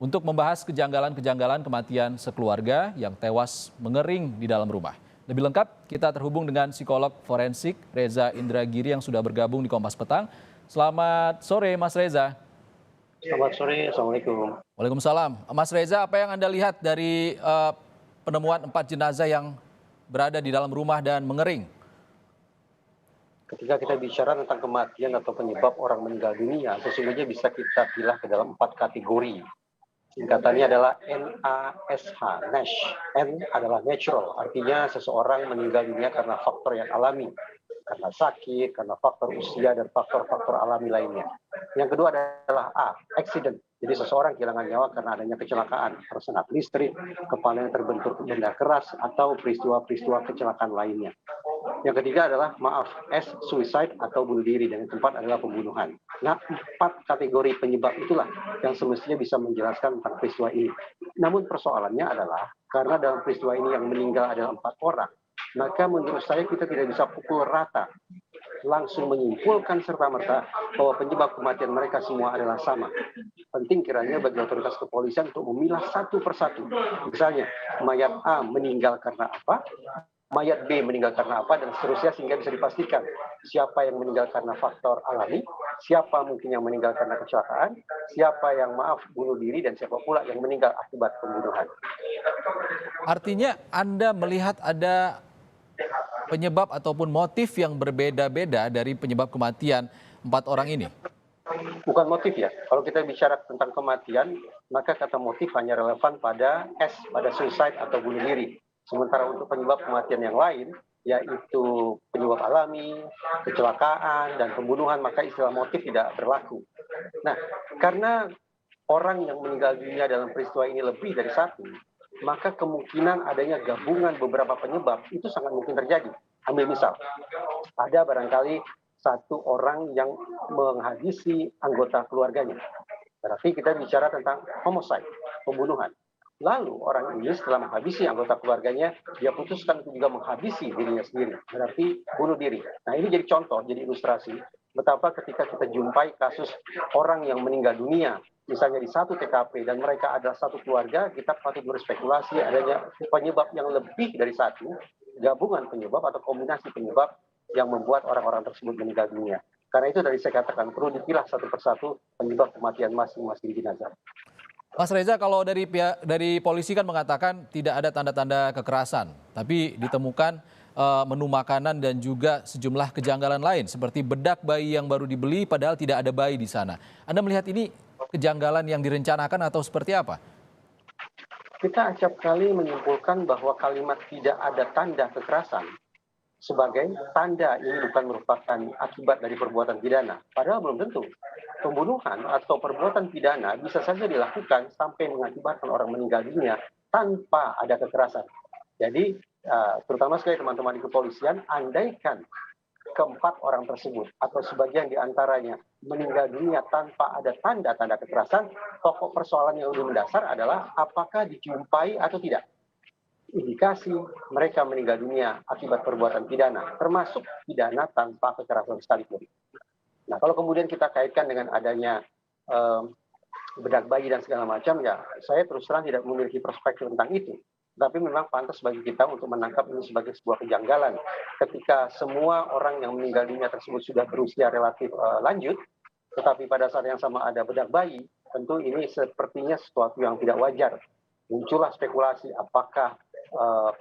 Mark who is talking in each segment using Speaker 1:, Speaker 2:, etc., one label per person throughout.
Speaker 1: untuk membahas kejanggalan-kejanggalan kematian sekeluarga yang tewas mengering di dalam rumah. Lebih lengkap, kita terhubung dengan psikolog forensik Reza Indragiri yang sudah bergabung di Kompas Petang. Selamat sore, Mas Reza.
Speaker 2: Selamat sore, Assalamualaikum.
Speaker 1: Waalaikumsalam. Mas Reza, apa yang Anda lihat dari penemuan 4 jenazah yang berada di dalam rumah dan mengering?
Speaker 2: Ketika kita bicara tentang kematian atau penyebab orang meninggal dunia, sesungguhnya bisa kita pilah ke dalam 4 kategori. Singkatannya adalah NASH, NASH. N adalah natural, artinya seseorang meninggal dunia karena faktor yang alami, karena sakit, karena faktor usia, dan faktor-faktor alami lainnya. Yang kedua adalah A, accident. Jadi seseorang kehilangan nyawa karena adanya kecelakaan, tersengat listrik, kepala yang terbentur benda keras, atau peristiwa-peristiwa kecelakaan lainnya. Yang ketiga adalah S, suicide atau bunuh diri, dan yang keempat adalah pembunuhan. Nah, 4 kategori penyebab itulah yang semestinya bisa menjelaskan tentang peristiwa ini. Namun persoalannya adalah karena dalam peristiwa ini yang meninggal adalah 4 orang, maka menurut saya kita tidak bisa pukul rata, langsung menyimpulkan serta-merta bahwa penyebab kematian mereka semua adalah sama. Penting kiranya bagi otoritas kepolisian untuk memilah satu persatu. Misalnya, mayat A meninggal karena apa, mayat B meninggal karena apa, dan seterusnya, sehingga bisa dipastikan siapa yang meninggal karena faktor alami, siapa mungkin yang meninggal karena kecelakaan, siapa yang bunuh diri, dan siapa pula yang meninggal akibat pembunuhan.
Speaker 1: Artinya Anda melihat ada penyebab ataupun motif yang berbeda-beda dari penyebab kematian 4 orang ini?
Speaker 2: Bukan motif ya. Kalau kita bicara tentang kematian, maka kata motif hanya relevan pada S, pada suicide atau bunuh diri. Sementara untuk penyebab kematian yang lain, yaitu penyebab alami, kecelakaan, dan pembunuhan, maka istilah motif tidak berlaku. Nah, karena orang yang meninggal dunia dalam peristiwa ini lebih dari satu, maka kemungkinan adanya gabungan beberapa penyebab itu sangat mungkin terjadi. Ambil misal, ada barangkali satu orang yang menghabisi anggota keluarganya. Berarti kita bicara tentang homicide, pembunuhan. Lalu orang ini setelah menghabisi anggota keluarganya, dia putuskan untuk juga menghabisi dirinya sendiri. Berarti bunuh diri. Nah, ini jadi contoh, jadi ilustrasi betapa ketika kita jumpai kasus orang yang meninggal dunia, misalnya di satu TKP, dan mereka adalah satu keluarga, kita patut berspekulasi adanya penyebab yang lebih dari satu, gabungan penyebab atau kombinasi penyebab yang membuat orang-orang tersebut meninggal dunia. Karena itu dari saya katakan perlu dipilah satu persatu penyebab kematian masing-masing jenazah.
Speaker 1: Mas Reza, kalau dari polisi kan mengatakan tidak ada tanda-tanda kekerasan, tapi ditemukan menu makanan dan juga sejumlah kejanggalan lain seperti bedak bayi yang baru dibeli padahal tidak ada bayi di sana. Anda melihat ini kejanggalan yang direncanakan atau seperti apa?
Speaker 2: Kita acap kali menyimpulkan bahwa kalimat tidak ada tanda kekerasan sebagai tanda ini bukan merupakan akibat dari perbuatan pidana. Padahal belum tentu. Pembunuhan atau perbuatan pidana bisa saja dilakukan sampai mengakibatkan orang meninggal dunia tanpa ada kekerasan. Jadi, terutama sekali teman-teman di kepolisian, andaikan keempat orang tersebut atau sebagian diantaranya meninggal dunia tanpa ada tanda-tanda kekerasan, pokok persoalan yang lebih mendasar adalah apakah dijumpai atau tidak indikasi mereka meninggal dunia akibat perbuatan pidana, termasuk pidana tanpa kekerasan sekalipun. Nah, kalau kemudian kita kaitkan dengan adanya bedak bayi dan segala macam, ya saya terus terang tidak memiliki perspektif tentang itu. Tapi memang pantas bagi kita untuk menangkap ini sebagai sebuah kejanggalan. Ketika semua orang yang meninggal dunia tersebut sudah berusia relatif lanjut, tetapi pada saat yang sama ada bedak bayi, tentu ini sepertinya sesuatu yang tidak wajar. Muncullah spekulasi apakah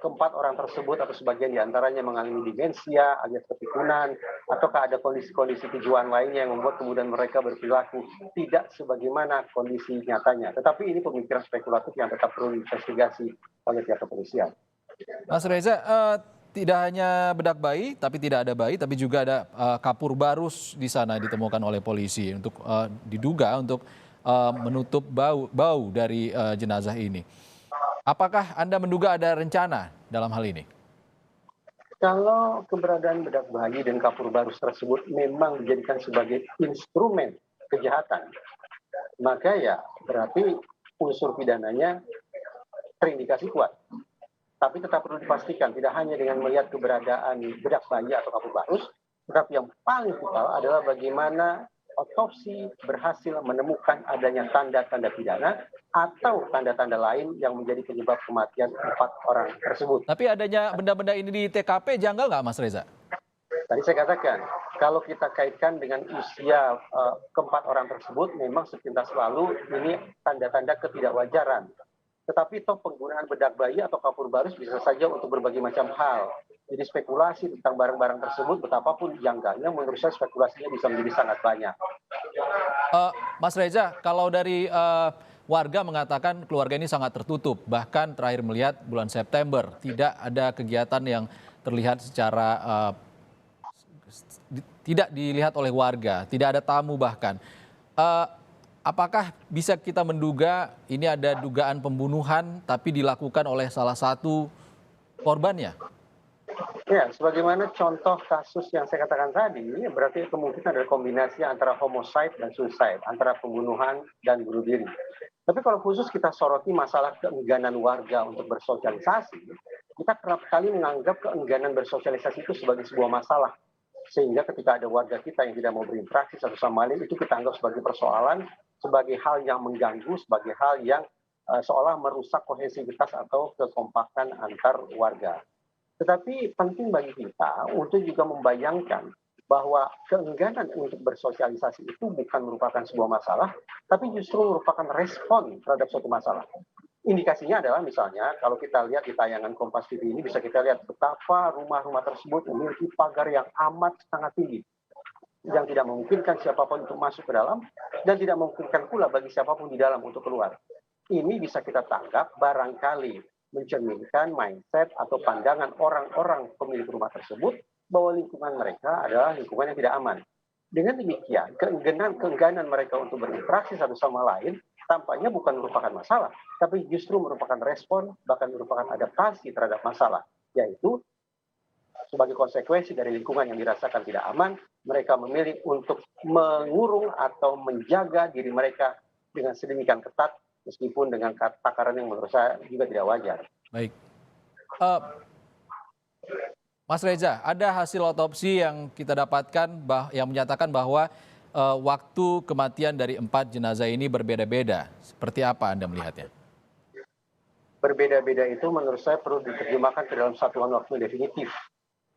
Speaker 2: keempat orang tersebut atau sebagian diantaranya mengalami demensia, alias kepikunan, ataukah ada kondisi-kondisi kejiwaan lainnya yang membuat kemudian mereka berperilaku tidak sebagaimana kondisi nyatanya. Tetapi ini pemikiran spekulatif yang tetap perlu diinvestigasi oleh pihak kepolisian.
Speaker 1: Mas Reza, tidak hanya bedak bayi, tapi tidak ada bayi, tapi juga ada kapur barus di sana ditemukan oleh polisi untuk diduga untuk menutup bau dari jenazah ini. Apakah Anda menduga ada rencana dalam hal ini?
Speaker 2: Kalau keberadaan bedak bayi dan kapur barus tersebut memang dijadikan sebagai instrumen kejahatan, maka ya berarti unsur pidananya terindikasi kuat. Tapi tetap perlu dipastikan tidak hanya dengan melihat keberadaan bedak bayi atau kapur barus, tetapi yang paling vital adalah bagaimana otopsi berhasil menemukan adanya tanda-tanda pidana atau tanda-tanda lain yang menjadi penyebab kematian 4 orang tersebut.
Speaker 1: Tapi adanya benda-benda ini di TKP janggal nggak, Mas Reza?
Speaker 2: Tadi saya katakan, kalau kita kaitkan dengan usia keempat orang tersebut, memang sepintas lalu ini tanda-tanda ketidakwajaran. Tetapi toh penggunaan bedak bayi atau kapur barus bisa saja untuk berbagai macam hal. Jadi spekulasi tentang barang-barang tersebut, betapapun janggalnya, menurut saya spekulasinya bisa menjadi sangat banyak.
Speaker 1: Mas Reza, kalau dari warga mengatakan keluarga ini sangat tertutup, bahkan terakhir melihat bulan September tidak ada kegiatan yang terlihat secara tidak dilihat oleh warga, tidak ada tamu bahkan. Apakah bisa kita menduga ini ada dugaan pembunuhan tapi dilakukan oleh salah satu korbannya?
Speaker 2: Ya, sebagaimana contoh kasus yang saya katakan tadi, berarti kemungkinan ada kombinasi antara homicide dan suicide, antara pembunuhan dan bunuh diri. Tapi kalau khusus kita soroti masalah keengganan warga untuk bersosialisasi, kita kerap kali menganggap keengganan bersosialisasi itu sebagai sebuah masalah. Sehingga ketika ada warga kita yang tidak mau berinteraksi satu sama lain, itu kita anggap sebagai persoalan, sebagai hal yang mengganggu, sebagai hal yang seolah merusak kohesivitas atau kekompakan antar warga. Tetapi penting bagi kita untuk juga membayangkan bahwa keengganan untuk bersosialisasi itu bukan merupakan sebuah masalah, tapi justru merupakan respon terhadap suatu masalah. Indikasinya adalah misalnya kalau kita lihat di tayangan Kompas TV ini bisa kita lihat betapa rumah-rumah tersebut memiliki pagar yang amat sangat tinggi, yang tidak memungkinkan siapapun untuk masuk ke dalam dan tidak memungkinkan pula bagi siapapun di dalam untuk keluar. Ini bisa kita tangkap barangkali mencerminkan mindset atau pandangan orang-orang pemilik rumah tersebut bahwa lingkungan mereka adalah lingkungan yang tidak aman. Dengan demikian, keengganan mereka untuk berinteraksi satu sama lain tampaknya bukan merupakan masalah, tapi justru merupakan respon, bahkan merupakan adaptasi terhadap masalah, yaitu sebagai konsekuensi dari lingkungan yang dirasakan tidak aman, mereka memilih untuk mengurung atau menjaga diri mereka dengan sedemikian ketat, meskipun dengan takaran yang menurut saya juga tidak wajar.
Speaker 1: Baik. Mas Reza, ada hasil otopsi yang kita dapatkan yang menyatakan bahwa waktu kematian dari 4 jenazah ini berbeda-beda. Seperti apa Anda melihatnya?
Speaker 2: Berbeda-beda itu menurut saya perlu diterjemahkan ke dalam satuan waktu definitif.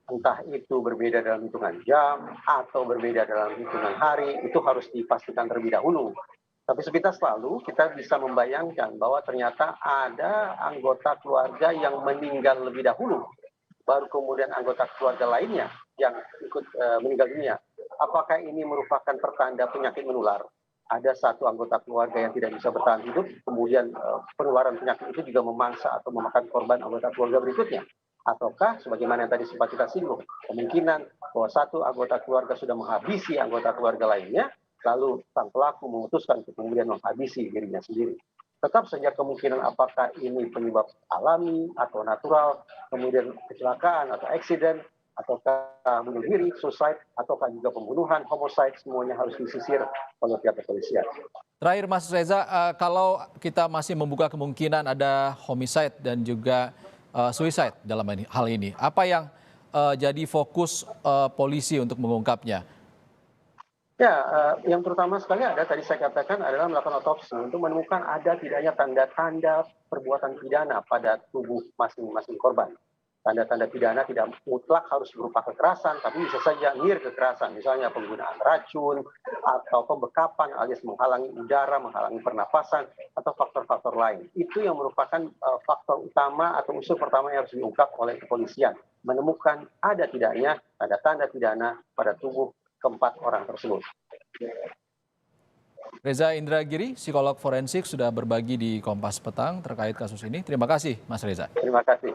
Speaker 2: Entah itu berbeda dalam hitungan jam atau berbeda dalam hitungan hari, itu harus dipastikan terlebih dahulu. Tapi sepintas lalu kita bisa membayangkan bahwa ternyata ada anggota keluarga yang meninggal lebih dahulu, baru kemudian anggota keluarga lainnya yang ikut meninggal dunia. Apakah ini merupakan pertanda penyakit menular? Ada satu anggota keluarga yang tidak bisa bertahan hidup, kemudian penularan penyakit itu juga memangsa atau memakan korban anggota keluarga berikutnya. Ataukah sebagaimana yang tadi sempat kita singgung, kemungkinan bahwa satu anggota keluarga sudah menghabisi anggota keluarga lainnya, lalu sang pelaku memutuskan untuk kemudian menghabisi dirinya sendiri. Tetap saja kemungkinan apakah ini penyebab alami atau natural, kemudian kecelakaan atau accident, ataukah bunuh diri, suicide, ataukah juga pembunuhan, homicide, semuanya harus disisir oleh pihak kepolisian.
Speaker 1: Terakhir Mas Reza, kalau kita masih membuka kemungkinan ada homicide dan juga suicide dalam hal ini, apa yang jadi fokus polisi untuk mengungkapnya?
Speaker 2: Ya, yang terutama sekali ada tadi saya katakan adalah melakukan otopsi untuk menemukan ada tidaknya tanda-tanda perbuatan pidana pada tubuh masing-masing korban. Tanda-tanda pidana tidak mutlak harus berupa kekerasan, tapi bisa saja mir kekerasan, misalnya penggunaan racun atau pembekapan alias menghalangi udara, menghalangi pernapasan, atau faktor-faktor lain. Itu yang merupakan faktor utama atau unsur pertama yang harus diungkap oleh kepolisian. Menemukan ada tidaknya tanda-tanda pidana pada tubuh keempat orang tersebut.
Speaker 1: Reza Indragiri, psikolog forensik, sudah berbagi di Kompas Petang terkait kasus ini. Terima kasih, Mas Reza.
Speaker 2: Terima kasih.